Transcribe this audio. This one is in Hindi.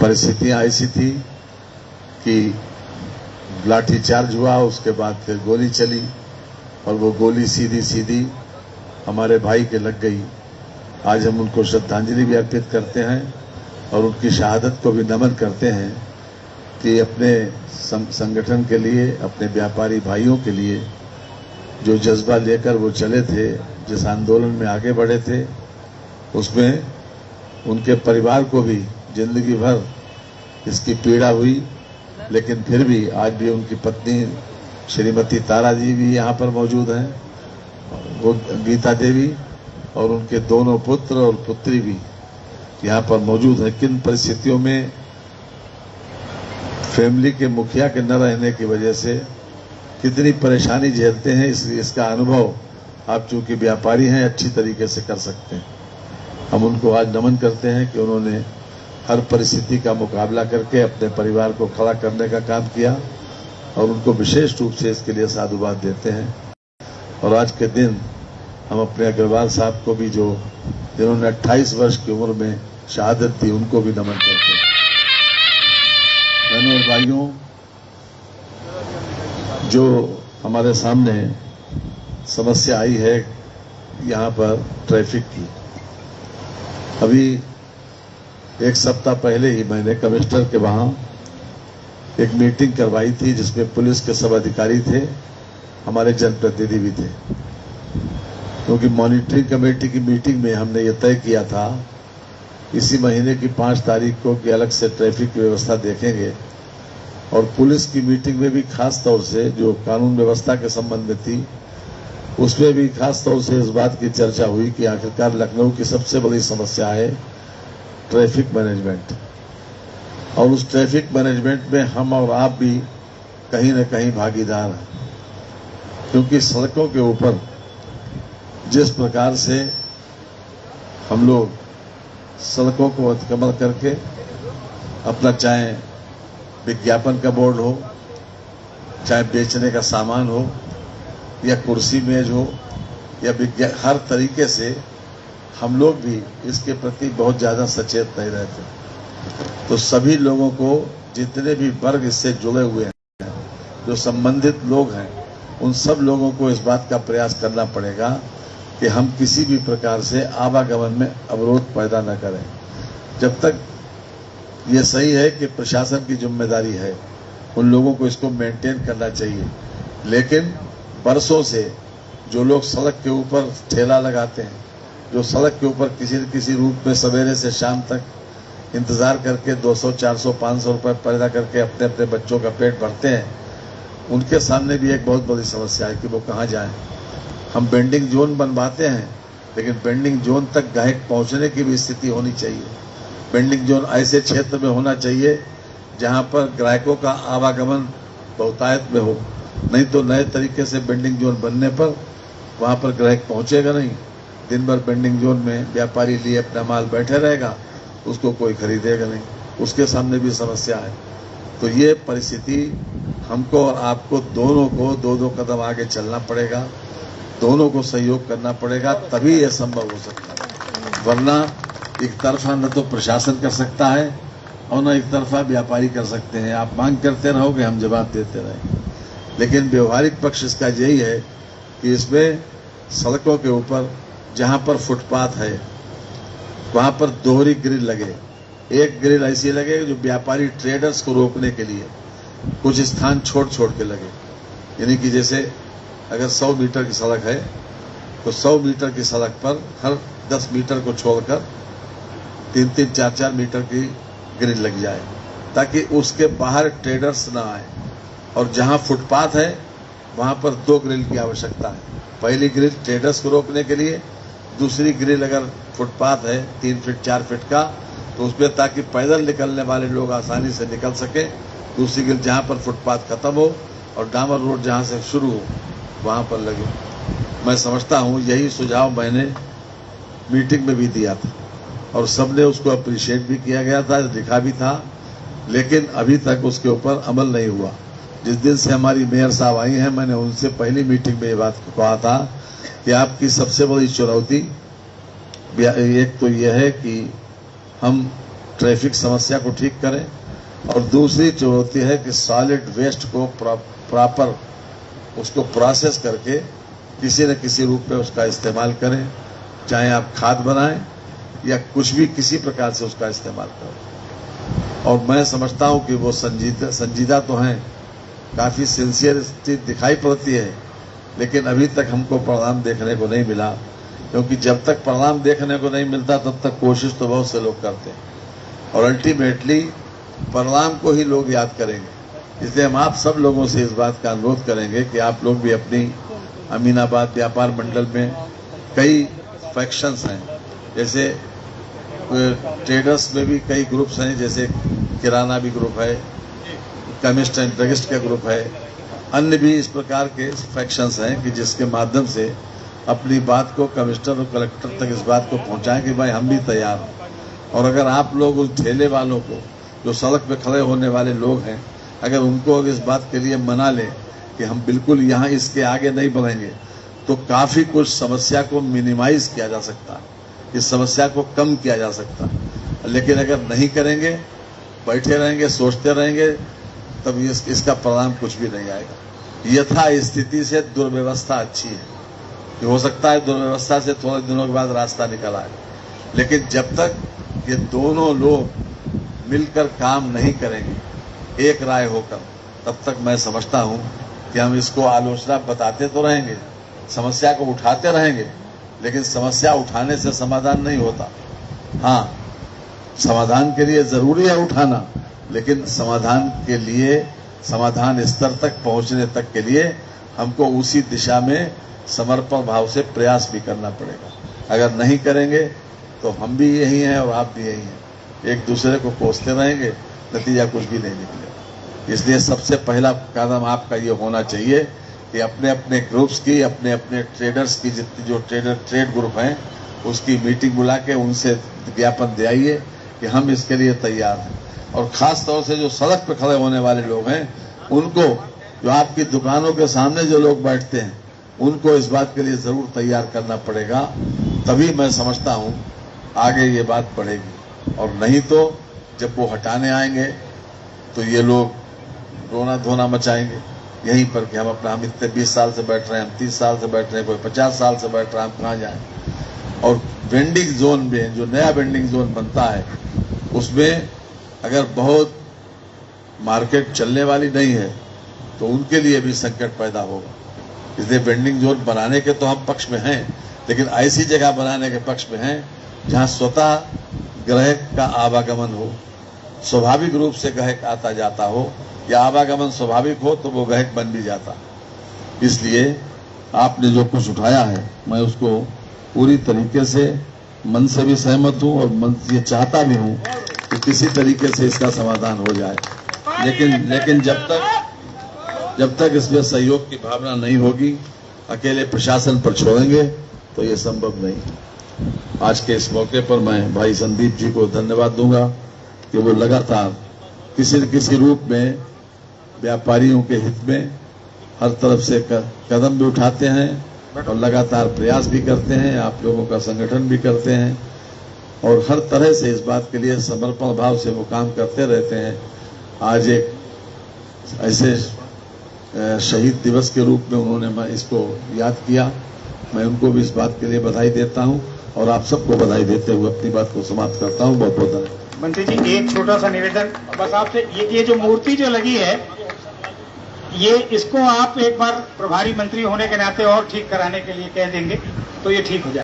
परिस्थितियां ऐसी थी कि लाठीचार्ज हुआ, उसके बाद फिर गोली चली और वो गोली सीधी सीधी हमारे भाई के लग गई। आज हम उनको श्रद्धांजलि भी अर्पित करते हैं और उनकी शहादत को भी नमन करते हैं कि अपने संगठन के लिए, अपने व्यापारी भाइयों के लिए जो जज्बा लेकर वो चले थे, जिस आंदोलन में आगे बढ़े थे, उसमें उनके परिवार को भी जिंदगी भर इसकी पीड़ा हुई। लेकिन फिर भी आज भी उनकी पत्नी श्रीमती तारा जी भी यहाँ पर मौजूद हैं, वो गीता देवी, और उनके दोनों पुत्र और पुत्री भी यहाँ पर मौजूद हैं। किन परिस्थितियों में फैमिली के मुखिया के न रहने की वजह से कितनी परेशानी झेलते हैं, इसका अनुभव आप चूंकि व्यापारी हैं अच्छी तरीके से कर सकते हैं। हम उनको आज नमन करते हैं कि उन्होंने हर परिस्थिति का मुकाबला करके अपने परिवार को खड़ा करने का काम किया और उनको विशेष रूप से इसके लिए साधुवाद देते हैं। और आज के दिन हम अपने अग्रवाल साहब को भी, जिन्होंने 28 वर्ष की उम्र में शहादत दी, उनको भी नमन करते हैं। बहनों और भाइयों, जो हमारे सामने समस्या आई है यहाँ पर ट्रैफिक की, अभी एक सप्ताह पहले ही मैंने कमिश्नर के वहां एक मीटिंग करवाई थी जिसमें पुलिस के सब अधिकारी थे, हमारे जनप्रतिनिधि भी थे। क्योंकि मॉनिटरिंग कमेटी की मीटिंग में हमने ये तय किया था इसी महीने की 5 तारीख को कि अलग से ट्रैफिक की व्यवस्था देखेंगे। और पुलिस की मीटिंग में भी खास तौर से जो कानून व्यवस्था के संबंध में थी, उसमें भी खास तौर से इस बात की चर्चा हुई कि आखिरकार लखनऊ की सबसे बड़ी समस्या है ट्रैफिक मैनेजमेंट। और उस ट्रैफिक मैनेजमेंट में हम और आप भी कहीं न कहीं भागीदार हैं, क्योंकि सड़कों के ऊपर जिस प्रकार से हम लोग सड़कों को अतिक्रमण करके अपना, चाहे विज्ञापन का बोर्ड हो, चाहे बेचने का सामान हो, या कुर्सी मेज हो, या हर तरीके से हम लोग भी इसके प्रति बहुत ज्यादा सचेत नहीं रहते। तो सभी लोगों को, जितने भी वर्ग इससे जुड़े हुए हैं, जो संबंधित लोग हैं, उन सब लोगों को इस बात का प्रयास करना पड़ेगा कि हम किसी भी प्रकार से आवागमन में अवरोध पैदा न करें। जब तक ये सही है कि प्रशासन की जिम्मेदारी है, उन लोगों को इसको मेंटेन करना चाहिए। लेकिन बरसों से जो लोग सड़क के ऊपर ठेला लगाते हैं, जो सड़क के ऊपर किसी न किसी रूप में सवेरे से शाम तक इंतजार करके 200, 400, 500 रुपए पैदा करके अपने अपने बच्चों का पेट भरते हैं, उनके सामने भी एक बहुत बड़ी समस्या है कि वो कहाँ जाएं। हम बेंडिंग जोन बनवाते हैं, लेकिन बेंडिंग जोन तक ग्राहक पहुंचने की भी स्थिति होनी चाहिए। बेंडिंग जोन ऐसे क्षेत्र में होना चाहिए जहां पर ग्राहकों का आवागमन बहुतायत में हो, नहीं तो नए तरीके से बेंडिंग जोन बनने पर वहां पर ग्राहक पहुंचेगा नहीं। दिन भर बेंडिंग जोन में व्यापारी लिए अपना माल बैठे रहेगा, उसको कोई खरीदेगा नहीं, उसके सामने भी समस्या है। तो ये परिस्थिति हमको और आपको दोनों को 2-2 कदम आगे चलना पड़ेगा, दोनों को सहयोग करना पड़ेगा, तभी यह संभव हो सकता है। वरना एक तरफा न तो प्रशासन कर सकता है और न एक तरफा व्यापारी कर सकते हैं। आप मांग करते रहोगे, हम जवाब देते रहेंगे। लेकिन व्यवहारिक पक्ष इसका यही है कि इसमें सड़कों के ऊपर जहां पर फुटपाथ है वहां पर दोहरी ग्रिल लगे। एक ग्रिल ऐसी लगे जो व्यापारी ट्रेडर्स को रोकने के लिए कुछ स्थान छोड़ के लगे। यानी कि जैसे अगर 100 मीटर की सड़क है तो 100 मीटर की सड़क पर हर 10 मीटर को छोड़कर 3-3, 4-4 मीटर की ग्रिल लग जाए, ताकि उसके बाहर ट्रेडर्स ना आए। और जहां फुटपाथ है वहां पर 2 ग्रिल की आवश्यकता है। पहली ग्रिल ट्रेडर्स को रोकने के लिए, दूसरी ग्रिल अगर फुटपाथ है 3 फीट 4 फीट का, तो उसमें ताकि पैदल निकलने वाले लोग आसानी से निकल सके। दूसरी ग्रिल जहां पर फुटपाथ खत्म हो और डामर रोड जहां से शुरू हो वहां पर लगे। मैं समझता हूं यही सुझाव मैंने मीटिंग में भी दिया था और सबने उसको अप्रिशिएट भी किया गया था, लिखा भी था, लेकिन अभी तक उसके ऊपर अमल नहीं हुआ। जिस दिन से हमारी मेयर साहब आई हैं, मैंने उनसे पहली मीटिंग में ये बात कहा था कि आपकी सबसे बड़ी चुनौती एक तो यह है कि हम ट्रैफिक समस्या को ठीक करें, और दूसरी चुनौती है कि सॉलिड वेस्ट को प्रॉपर उसको प्रोसेस करके किसी न किसी रूप में उसका इस्तेमाल करें, चाहे आप खाद बनाएं या कुछ भी किसी प्रकार से उसका इस्तेमाल करें। और मैं समझता हूं कि वो संजीदा तो हैं, काफी सिंसियरिटी दिखाई पड़ती है, लेकिन अभी तक हमको परिणाम देखने को नहीं मिला, क्योंकि जब तक परिणाम देखने को नहीं मिलता तब तक कोशिश तो बहुत से लोग करते हैं, और अल्टीमेटली परिणाम को ही लोग याद करेंगे। इसलिए हम आप सब लोगों से इस बात का अनुरोध करेंगे कि आप लोग भी अपनी अमीनाबाद व्यापार मंडल में कई फैक्शंस हैं, जैसे ट्रेडर्स में भी कई ग्रुप्स हैं, जैसे किराना भी ग्रुप है, केमिस्ट एंड ड्रगिस्ट का ग्रुप है, अन्य भी इस प्रकार के फैक्शंस हैं कि जिसके माध्यम से अपनी बात को कमिश्नर और कलेक्टर तक इस बात को पहुंचाएं कि भाई हम भी तैयार हैं। और अगर आप लोग उस ठेले वालों को, जो सड़क पे खड़े होने वाले लोग हैं, अगर उनको इस बात के लिए मना लें कि हम बिल्कुल यहाँ इसके आगे नहीं बढ़ेंगे, तो काफी कुछ समस्या को मिनिमाइज किया जा सकता है, इस समस्या को कम किया जा सकता है। लेकिन अगर नहीं करेंगे, बैठे रहेंगे, सोचते रहेंगे, तब इसका परिणाम कुछ भी नहीं आएगा। यथा स्थिति से दुर्व्यवस्था अच्छी है, हो सकता है दुर्व्यवस्था से थोड़े दिनों के बाद रास्ता निकल आए, लेकिन जब तक ये दोनों लोग मिलकर काम नहीं करेंगे एक राय होकर, तब तक मैं समझता हूं कि हम इसको आलोचना बताते तो रहेंगे, समस्या को उठाते रहेंगे, लेकिन समस्या उठाने से समाधान नहीं होता। हाँ, समाधान के लिए जरूरी है उठाना, लेकिन समाधान के लिए, समाधान स्तर तक पहुंचने तक के लिए हमको उसी दिशा में समर्पण भाव से प्रयास भी करना पड़ेगा। अगर नहीं करेंगे तो हम भी यही हैं और आप भी यही हैं, एक दूसरे को कोसते रहेंगे, नतीजा कुछ भी नहीं निकलेगा। इसलिए सबसे पहला कदम आपका ये होना चाहिए कि अपने अपने ग्रुप्स की, अपने अपने ट्रेडर्स की, जितनी जो ट्रेड ग्रुप हैं, उसकी मीटिंग बुला के उनसे ज्ञापन दिलाइए कि हम इसके लिए तैयार हैं। और खास तौर से जो सड़क पर खड़े होने वाले लोग हैं, उनको, जो आपकी दुकानों के सामने जो लोग बैठते हैं, उनको इस बात के लिए जरूर तैयार करना पड़ेगा, तभी मैं समझता हूं आगे ये बात बढ़ेगी। और नहीं तो जब वो हटाने आएंगे तो ये लोग रोना धोना मचाएंगे यहीं पर कि हम इतने 20 साल से बैठ रहे हैं, हम 30 साल से बैठ रहे हैं, कोई 50 साल से बैठ रहा है, हम कहाँ जाएं। और वेंडिंग जोन में जो नया वेंडिंग जोन बनता है, उसमें अगर बहुत मार्केट चलने वाली नहीं है तो उनके लिए भी संकट पैदा होगा। इसलिए वेंडिंग जोन बनाने के तो हम पक्ष में हैं, लेकिन ऐसी जगह बनाने के पक्ष में हैं जहां स्वतः ग्राहक का आवागमन हो, स्वाभाविक रूप से ग्राहक आता जाता हो, या आवागमन स्वाभाविक हो तो वो ग्राहक बन भी जाता। इसलिए आपने जो कुछ उठाया है, मैं उसको पूरी तरीके से मन से भी सहमत हूं और मन ये चाहता भी हूं कि किसी तरीके से इसका समाधान हो जाए। लेकिन जब तक इसमें सहयोग की भावना नहीं होगी, अकेले प्रशासन पर छोड़ेंगे तो ये संभव नहीं। आज के इस मौके पर मैं भाई संदीप जी को धन्यवाद दूंगा कि वो लगातार किसी न किसी रूप में व्यापारियों के हित में हर तरफ से कदम भी उठाते हैं और लगातार प्रयास भी करते हैं, आप लोगों का संगठन भी करते हैं, और हर तरह से इस बात के लिए समर्पण भाव से वो काम करते रहते हैं। आज एक ऐसे शहीद दिवस के रूप में उन्होंने इसको याद किया, मैं उनको भी इस बात के लिए बधाई देता हूं और आप सबको बधाई देते हुए अपनी बात को समाप्त करता हूं। बहुत बहुत धन्यवाद। मंत्री जी, एक छोटा सा निवेदन बस आपसे, ये जो मूर्ति जो लगी है, ये इसको आप एक बार प्रभारी मंत्री होने के नाते और ठीक कराने के लिए कह देंगे तो ये ठीक हो जाए।